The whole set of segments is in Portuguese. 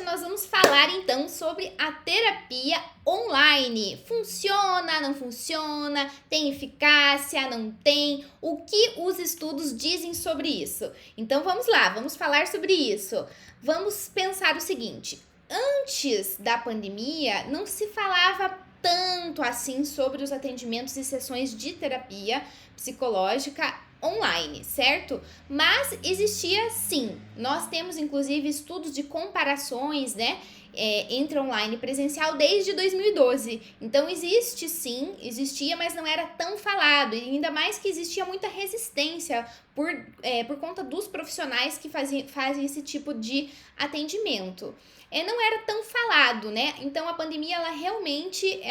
nós vamos falar então sobre a terapia online. Funciona, não funciona? Tem eficácia, não tem? O que os estudos dizem sobre isso? Então vamos lá, vamos falar sobre isso. Vamos pensar o seguinte: antes da pandemia, não se falava tanto assim sobre os atendimentos e sessões de terapia psicológica online, certo? Mas existia sim. Nós temos inclusive estudos de comparações, né? Entre online e presencial desde 2012. Então existe sim, existia, mas não era tão falado. E ainda mais que existia muita resistência por conta dos profissionais que fazem esse tipo de atendimento. Não era tão falado, né? Então a pandemia, ela realmente,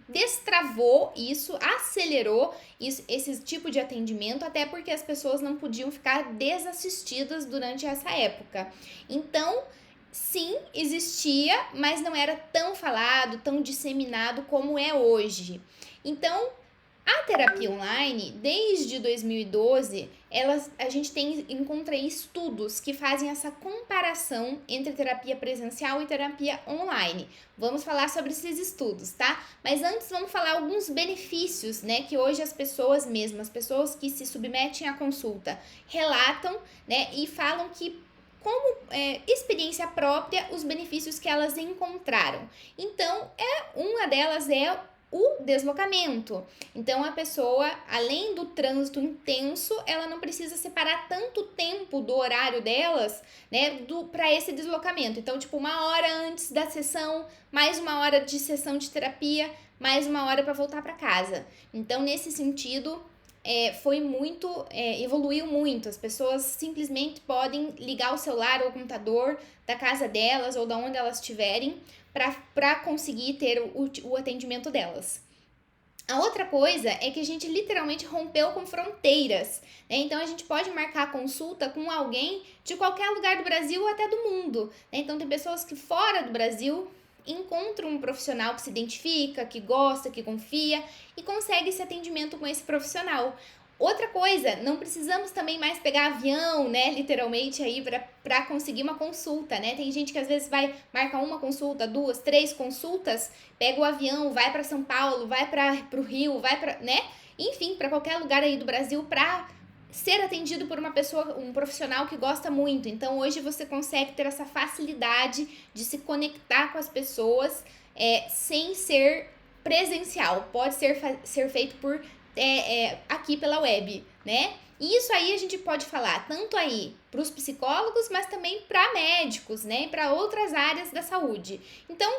destravou isso, acelerou esse tipo de atendimento, até porque as pessoas não podiam ficar desassistidas durante essa época. Então, sim, existia, mas não era tão falado, tão disseminado como é hoje. Então, a terapia online, desde 2012, a gente encontra estudos que fazem essa comparação entre terapia presencial e terapia online. Vamos falar sobre esses estudos, tá? Mas antes vamos falar alguns benefícios, né, que hoje as pessoas que se submetem à consulta, relatam, né, e falam que como experiência própria os benefícios que elas encontraram. Então, uma delas é o deslocamento. Então a pessoa, além do trânsito intenso, ela não precisa separar tanto tempo do horário delas, né, para esse deslocamento. Então, tipo, 1 hora antes da sessão, mais 1 hora de sessão de terapia, mais 1 hora para voltar para casa. Então, nesse sentido, evoluiu muito. As pessoas simplesmente podem ligar o celular ou o computador da casa delas ou da onde elas estiverem para conseguir ter o atendimento delas. A outra coisa é que a gente literalmente rompeu com fronteiras, né? Então a gente pode marcar consulta com alguém de qualquer lugar do Brasil ou até do mundo, né? Então tem pessoas que fora do Brasil encontram um profissional que se identifica, que gosta, que confia e consegue esse atendimento com esse profissional. Outra coisa, não precisamos também mais pegar avião, né, literalmente aí para conseguir uma consulta, né? Tem gente que às vezes vai marcar uma consulta, 2, 3 consultas, pega o avião, vai para São Paulo, vai para o Rio, vai para, né? Enfim, para qualquer lugar aí do Brasil para ser atendido por uma pessoa, um profissional que gosta muito. Então hoje você consegue ter essa facilidade de se conectar com as pessoas sem ser presencial. Pode ser feito por aqui pela web, né? E isso aí a gente pode falar tanto aí para os psicólogos, mas também para médicos, né? E para outras áreas da saúde. Então,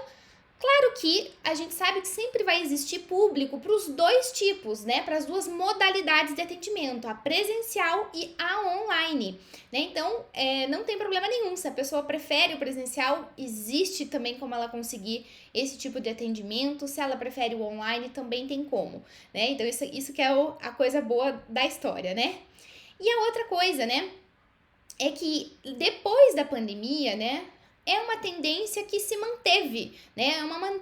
claro que a gente sabe que sempre vai existir público para os dois tipos, né? Para as duas modalidades de atendimento, a presencial e a online, né? Então, não tem problema nenhum. Se a pessoa prefere o presencial, existe também como ela conseguir esse tipo de atendimento. Se ela prefere o online, também tem como, né? Então, isso que é a coisa boa da história, né? E a outra coisa, né? É que depois da pandemia, né? É uma tendência que se manteve, né?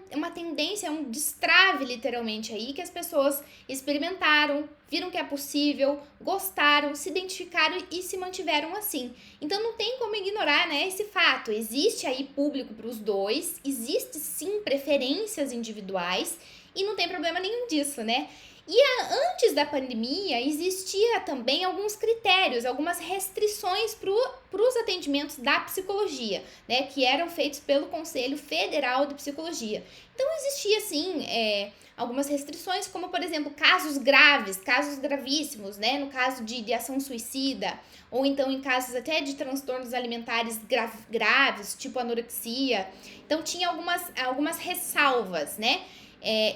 É uma tendência, um destrave literalmente aí, que as pessoas experimentaram, viram que é possível, gostaram, se identificaram e se mantiveram assim. Então não tem como ignorar, né, esse fato. Existe aí público para os dois, existe sim preferências individuais e não tem problema nenhum disso, né? E antes da pandemia, existia também alguns critérios, algumas restrições para os atendimentos da psicologia, né, que eram feitos pelo Conselho Federal de Psicologia. Então, existia, sim, algumas restrições, como, por exemplo, casos graves, casos gravíssimos, né, no caso de ideação suicida, ou então em casos até de transtornos alimentares graves, tipo anorexia. Então, tinha algumas ressalvas, né?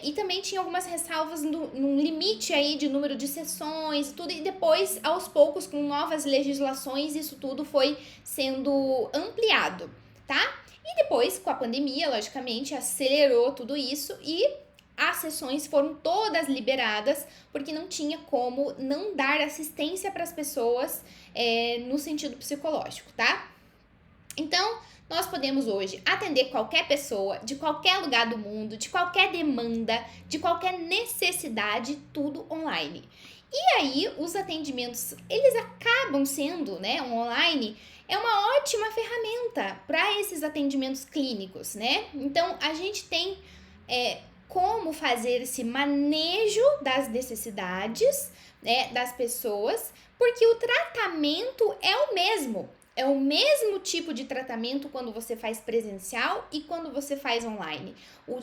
E também tinha algumas ressalvas num limite aí de número de sessões e tudo, e depois, aos poucos, com novas legislações, isso tudo foi sendo ampliado, tá? E depois, com a pandemia, logicamente, acelerou tudo isso e as sessões foram todas liberadas, porque não tinha como não dar assistência para as pessoas no sentido psicológico, tá? Então, nós podemos hoje atender qualquer pessoa, de qualquer lugar do mundo, de qualquer demanda, de qualquer necessidade, tudo online. E aí, os atendimentos, eles acabam sendo, né, online, é uma ótima ferramenta para esses atendimentos clínicos, né? Então, a gente tem como fazer esse manejo das necessidades, né, das pessoas, porque o tratamento é o mesmo. É o mesmo tipo de tratamento quando você faz presencial e quando você faz online.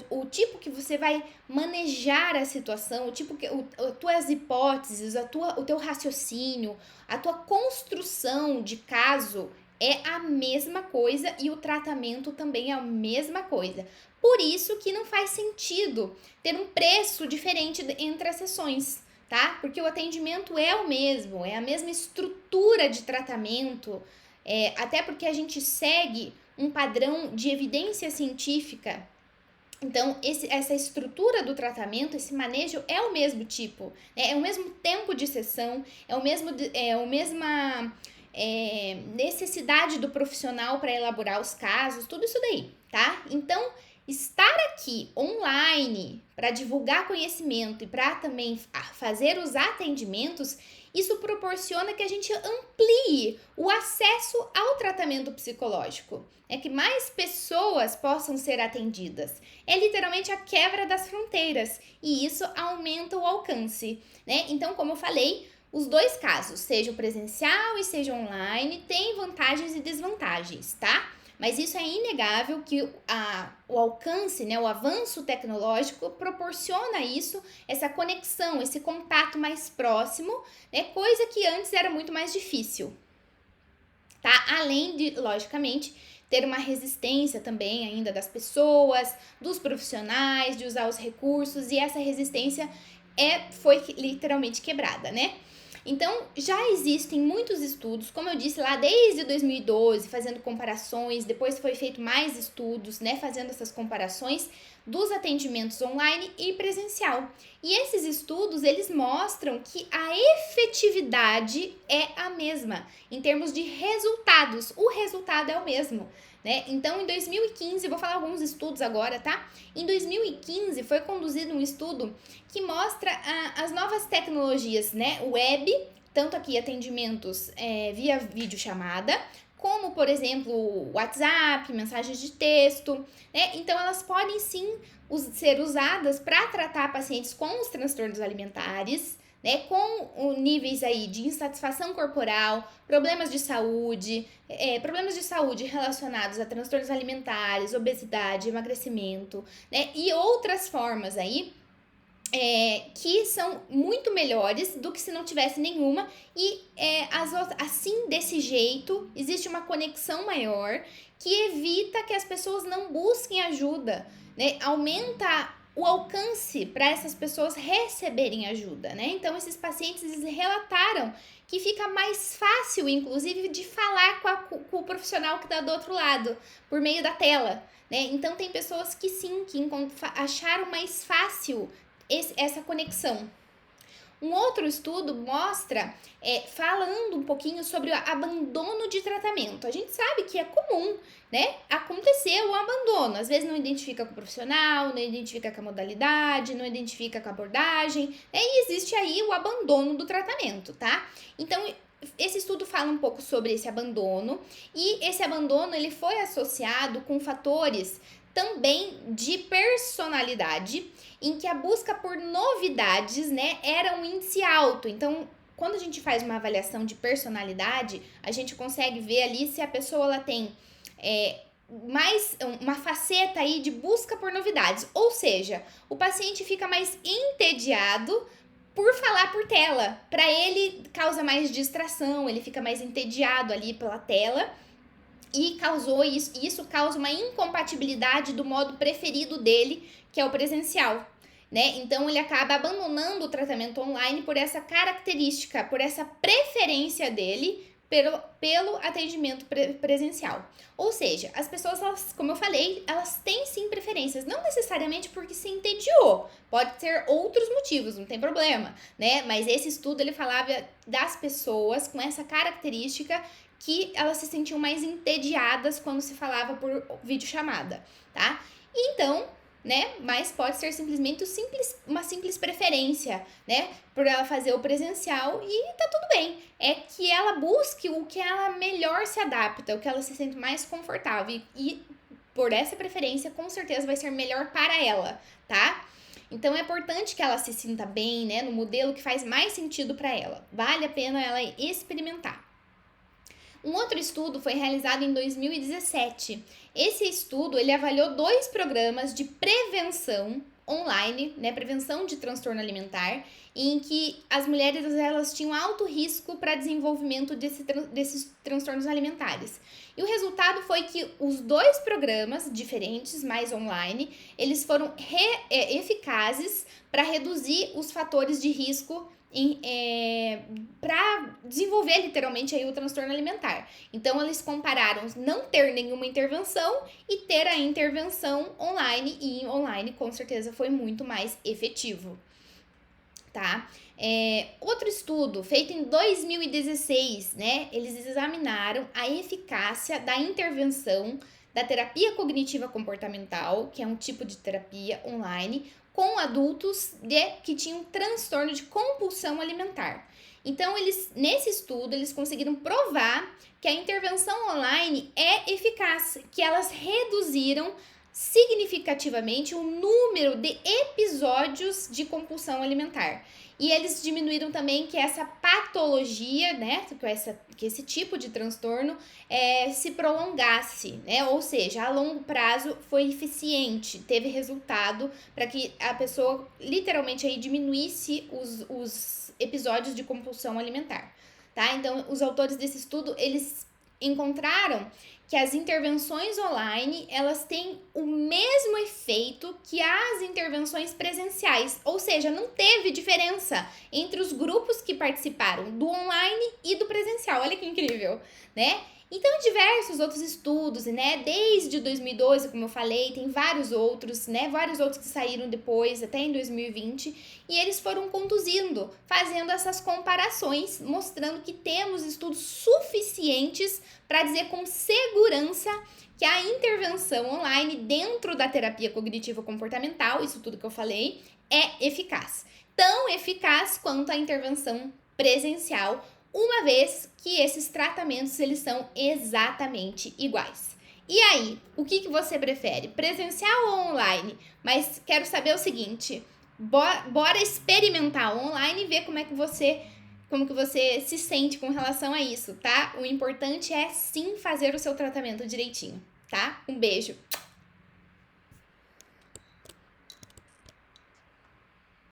O tipo que você vai manejar a situação, o tipo que as tuas hipóteses, o teu raciocínio, a tua construção de caso é a mesma coisa e o tratamento também é a mesma coisa. Por isso que não faz sentido ter um preço diferente entre as sessões, tá? Porque o atendimento é o mesmo, é a mesma estrutura de tratamento, até porque a gente segue um padrão de evidência científica. Então, essa estrutura do tratamento, esse manejo é o mesmo tipo, né? É o mesmo tempo de sessão, é a mesma necessidade do profissional para elaborar os casos, tudo isso daí, tá? Então, estar aqui online para divulgar conhecimento e para também fazer os atendimentos, isso proporciona que a gente amplie o acesso ao tratamento psicológico. É que mais pessoas possam ser atendidas. É literalmente a quebra das fronteiras e isso aumenta o alcance, né? Então, como eu falei, os dois casos, seja o presencial e seja online, têm vantagens e desvantagens, tá? Mas isso é inegável que o alcance, né, o avanço tecnológico proporciona isso, essa conexão, esse contato mais próximo, né, coisa que antes era muito mais difícil, tá? Além de, logicamente, ter uma resistência também ainda das pessoas, dos profissionais, de usar os recursos, e essa resistência foi literalmente quebrada, né? Então, já existem muitos estudos, como eu disse lá, desde 2012, fazendo comparações, depois foi feito mais estudos, né, fazendo essas comparações dos atendimentos online e presencial. E esses estudos, eles mostram que a efetividade é a mesma, em termos de resultados, o resultado é o mesmo. Né? Então, em 2015, vou falar alguns estudos agora, tá? Em 2015, foi conduzido um estudo que mostra as novas tecnologias, né? Web, tanto aqui atendimentos via videochamada, como, por exemplo, WhatsApp, mensagens de texto, né? Então, elas podem sim ser usadas para tratar pacientes com os transtornos alimentares, né, com níveis aí de insatisfação corporal, problemas de saúde relacionados a transtornos alimentares, obesidade, emagrecimento, né, e outras formas aí que são muito melhores do que se não tivesse nenhuma e assim, desse jeito, existe uma conexão maior que evita que as pessoas não busquem ajuda, né, aumenta o alcance para essas pessoas receberem ajuda, né? Então, esses pacientes eles relataram que fica mais fácil, inclusive, de falar com o profissional que está do outro lado, por meio da tela, né? Então, tem pessoas que sim, que acharam mais fácil essa conexão. Um outro estudo mostra, falando um pouquinho sobre o abandono de tratamento. A gente sabe que é comum, né, acontecer o abandono. Às vezes não identifica com o profissional, não identifica com a modalidade, não identifica com a abordagem, e existe aí o abandono do tratamento, tá? Então, esse estudo fala um pouco sobre esse abandono, e esse abandono ele foi associado com fatores também de personalidade, em que a busca por novidades, né, era um índice alto. Então, quando a gente faz uma avaliação de personalidade, a gente consegue ver ali se a pessoa ela tem mais uma faceta aí de busca por novidades. Ou seja, o paciente fica mais entediado por falar por tela. Para ele, causa mais distração, ele fica mais entediado ali pela tela. E isso causa uma incompatibilidade do modo preferido dele, que é o presencial, né? Então, ele acaba abandonando o tratamento online por essa característica, por essa preferência dele pelo atendimento presencial. Ou seja, as pessoas, elas, como eu falei, elas têm sim preferências, não necessariamente porque se entediou, pode ter outros motivos, não tem problema, né? Mas esse estudo, ele falava das pessoas com essa característica que elas se sentiam mais entediadas quando se falava por videochamada, tá? Então, né? Mas pode ser simplesmente uma simples preferência, né? Por ela fazer o presencial e tá tudo bem. É que ela busque o que ela melhor se adapta, o que ela se sente mais confortável. E por essa preferência, com certeza vai ser melhor para ela, tá? Então é importante que ela se sinta bem, né, no modelo que faz mais sentido para ela. Vale a pena ela experimentar. Um outro estudo foi realizado em 2017. Esse estudo ele avaliou 2 programas de prevenção online, né, prevenção de transtorno alimentar, em que as mulheres elas tinham alto risco para desenvolvimento desses transtornos alimentares. E o resultado foi que os 2 programas diferentes, mais online, eles foram eficazes para reduzir os fatores de risco para desenvolver literalmente aí o transtorno alimentar. Então, eles compararam não ter nenhuma intervenção e ter a intervenção online, e online com certeza foi muito mais efetivo, tá? Outro estudo feito em 2016, né? Eles examinaram a eficácia da intervenção da terapia cognitiva comportamental, que é um tipo de terapia online, com adultos que tinham transtorno de compulsão alimentar. Então, nesse estudo, eles conseguiram provar que a intervenção online é eficaz, que elas reduziram significativamente o número de episódios de compulsão alimentar. E eles diminuíram também que essa patologia, né, que esse tipo de transtorno se prolongasse, né? Ou seja, a longo prazo foi eficiente, teve resultado para que a pessoa literalmente aí diminuísse os episódios de compulsão alimentar, tá? Então, os autores desse estudo, eles encontraram que as intervenções online, elas têm o mesmo efeito que as intervenções presenciais, ou seja, não teve diferença entre os grupos que participaram do online e do presencial. Olha que incrível, né? Então, diversos outros estudos, né, desde 2012, como eu falei, tem vários outros, né, vários outros que saíram depois, até em 2020, e eles foram conduzindo, fazendo essas comparações, mostrando que temos estudos suficientes para dizer com segurança que a intervenção online dentro da terapia cognitivo comportamental, isso tudo que eu falei, é eficaz. Tão eficaz quanto a intervenção presencial, uma vez que esses tratamentos eles são exatamente iguais. E aí, o que você prefere, presencial ou online? Mas quero saber o seguinte, bora experimentar online e ver como que você se sente com relação a isso, tá? O importante é sim fazer o seu tratamento direitinho, tá? Um beijo!